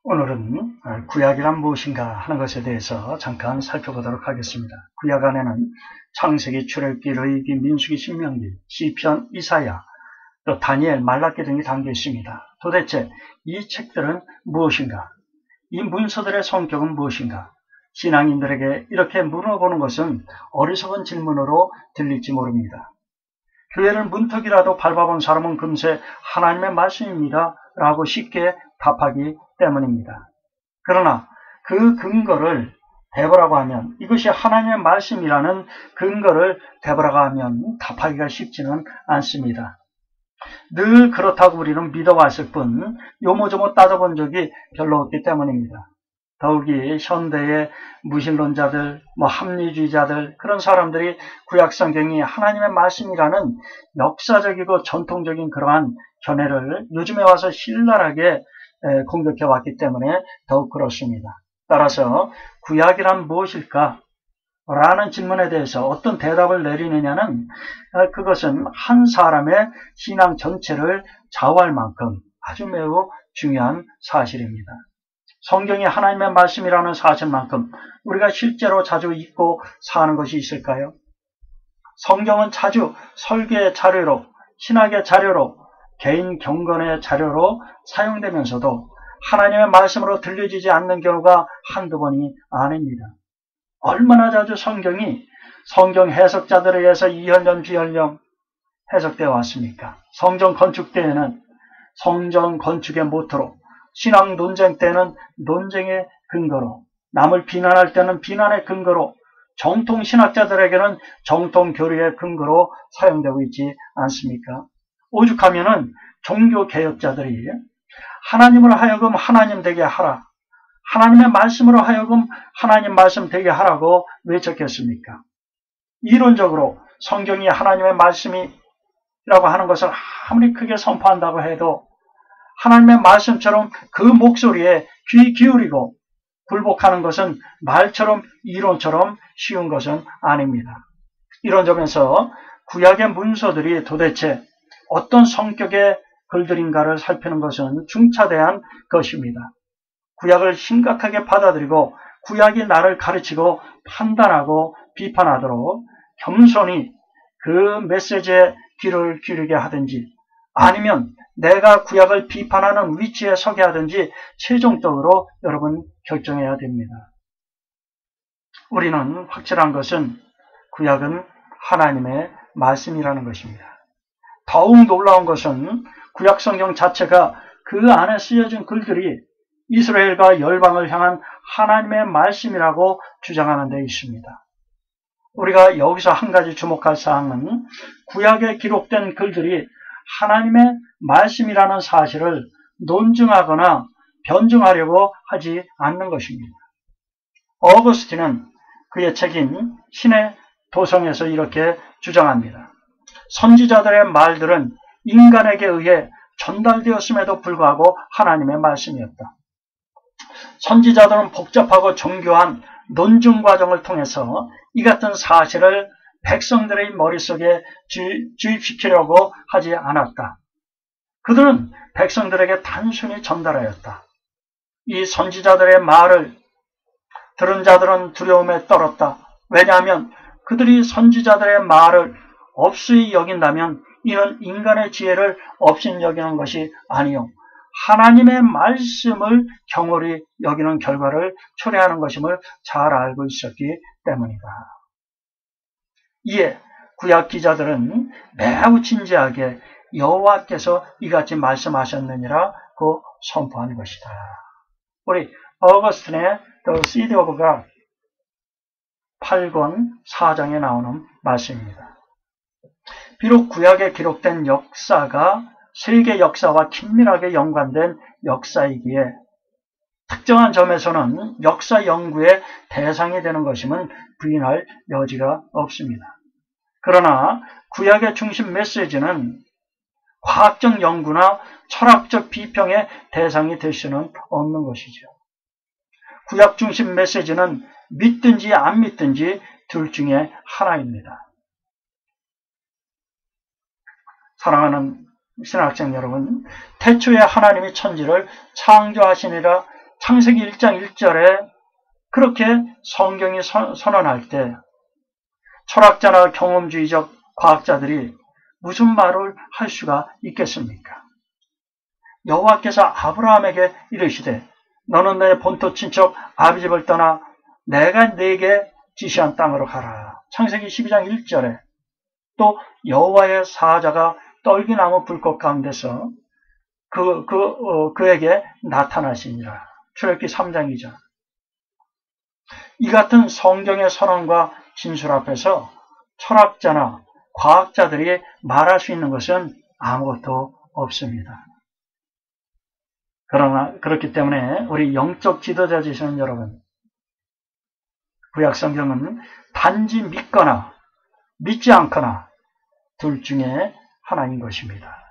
오늘은 구약이란 무엇인가 하는 것에 대해서 잠깐 살펴보도록 하겠습니다. 구약 안에는 창세기, 출애굽기, 레위기, 민수기, 신명기, 시편, 이사야, 또 다니엘, 말라기 등이 담겨 있습니다. 도대체 이 책들은 무엇인가? 이 문서들의 성격은 무엇인가? 신앙인들에게 이렇게 물어보는 것은 어리석은 질문으로 들릴지 모릅니다. 교회를 문턱이라도 밟아본 사람은 금세 하나님의 말씀입니다 라고 쉽게 답하기 때문입니다. 그러나 그 근거를 대보라고 하면, 이것이 하나님의 말씀이라는 근거를 대보라고 하면 답하기가 쉽지는 않습니다. 늘 그렇다고 우리는 믿어왔을 뿐 요모조모 따져본 적이 별로 없기 때문입니다. 더욱이 현대의 무신론자들, 합리주의자들, 그런 사람들이 구약성경이 하나님의 말씀이라는 역사적이고 전통적인 그러한 견해를 요즘에 와서 신랄하게 공격해 왔기 때문에 더욱 그렇습니다. 따라서 구약이란 무엇일까? 라는 질문에 대해서 어떤 대답을 내리느냐는 그것은 한 사람의 신앙 전체를 좌우할 만큼 아주 매우 중요한 사실입니다. 성경이 하나님의 말씀이라는 사실만큼 우리가 실제로 자주 읽고 사는 것이 있을까요? 성경은 자주 설교의 자료로, 신학의 자료로, 개인 경건의 자료로 사용되면서도 하나님의 말씀으로 들려지지 않는 경우가 한두 번이 아닙니다. 얼마나 자주 성경이 성경 해석자들에 의해서 이혈령 비혈령 해석되어 왔습니까? 성전 건축 때에는 성전 건축의 모토로, 신앙 논쟁 때는 논쟁의 근거로, 남을 비난할 때는 비난의 근거로, 정통 신학자들에게는 정통 교리의 근거로 사용되고 있지 않습니까? 오죽하면은 종교 개혁자들이 하나님으로 하여금 하나님 되게 하라, 하나님의 말씀으로 하여금 하나님 말씀 되게 하라고 외쳤겠습니까? 이론적으로 성경이 하나님의 말씀이라고 하는 것을 아무리 크게 선포한다고 해도 하나님의 말씀처럼 그 목소리에 귀 기울이고 굴복하는 것은 말처럼 이론처럼 쉬운 것은 아닙니다. 이런 점에서 구약의 문서들이 도대체 어떤 성격의 글들인가를 살피는 것은 중차대한 것입니다. 구약을 심각하게 받아들이고 구약이 나를 가르치고 판단하고 비판하도록 겸손히 그 메시지에 귀를 기울이게 하든지, 아니면 내가 구약을 비판하는 위치에 서게 하든지 최종적으로 여러분 결정해야 됩니다. 우리는 확실한 것은 구약은 하나님의 말씀이라는 것입니다. 더욱 놀라운 것은 구약 성경 자체가 그 안에 쓰여진 글들이 이스라엘과 열방을 향한 하나님의 말씀이라고 주장하는 데 있습니다. 우리가 여기서 한 가지 주목할 사항은 구약에 기록된 글들이 하나님의 말씀이라는 사실을 논증하거나 변증하려고 하지 않는 것입니다. 어거스틴은 그의 책인 신의 도성에서 이렇게 주장합니다. 선지자들의 말들은 인간에게 의해 전달되었음에도 불구하고 하나님의 말씀이었다. 선지자들은 복잡하고 정교한 논증 과정을 통해서 이 같은 사실을 백성들의 머릿속에 주입시키려고 하지 않았다. 그들은 백성들에게 단순히 전달하였다. 이 선지자들의 말을 들은 자들은 두려움에 떨었다. 왜냐하면 그들이 선지자들의 말을 없이 여긴다면 이는 인간의 지혜를 없인 여기는 것이 아니요, 하나님의 말씀을 경홀히 여기는 결과를 초래하는 것임을 잘 알고 있었기 때문이다. 이에 구약 기자들은 매우 진지하게 여호와께서 이같이 말씀하셨느니라고 선포한 것이다. 우리 어거스틴의 The City of God 8권 4장에 나오는 말씀입니다. 비록 구약에 기록된 역사가 세계 역사와 긴밀하게 연관된 역사이기에 특정한 점에서는 역사 연구의 대상이 되는 것임은 부인할 여지가 없습니다. 그러나 구약의 중심 메시지는 과학적 연구나 철학적 비평의 대상이 될 수는 없는 것이죠. 구약 중심 메시지는 믿든지 안 믿든지 둘 중에 하나입니다. 사랑하는 신학생 여러분, 태초에 하나님이 천지를 창조하시니라 창세기 1장 1절에 그렇게 성경이 선언할 때 철학자나 경험주의적 과학자들이 무슨 말을 할 수가 있겠습니까? 여호와께서 아브라함에게 이르시되 너는 내 본토 친척 아비집을 떠나 내가 네게 지시한 땅으로 가라. 창세기 12장 1절에 또 여호와의 사자가 떨기나무 불꽃 가운데서 그에게 나타나시니라. 출애굽기 3장이죠. 이 같은 성경의 선언과 진술 앞에서 철학자나 과학자들이 말할 수 있는 것은 아무것도 없습니다. 그러나 그렇기 때문에 우리 영적 지도자 되시는 여러분, 구약 성경은 단지 믿거나 믿지 않거나 둘 중에 하나인 것입니다.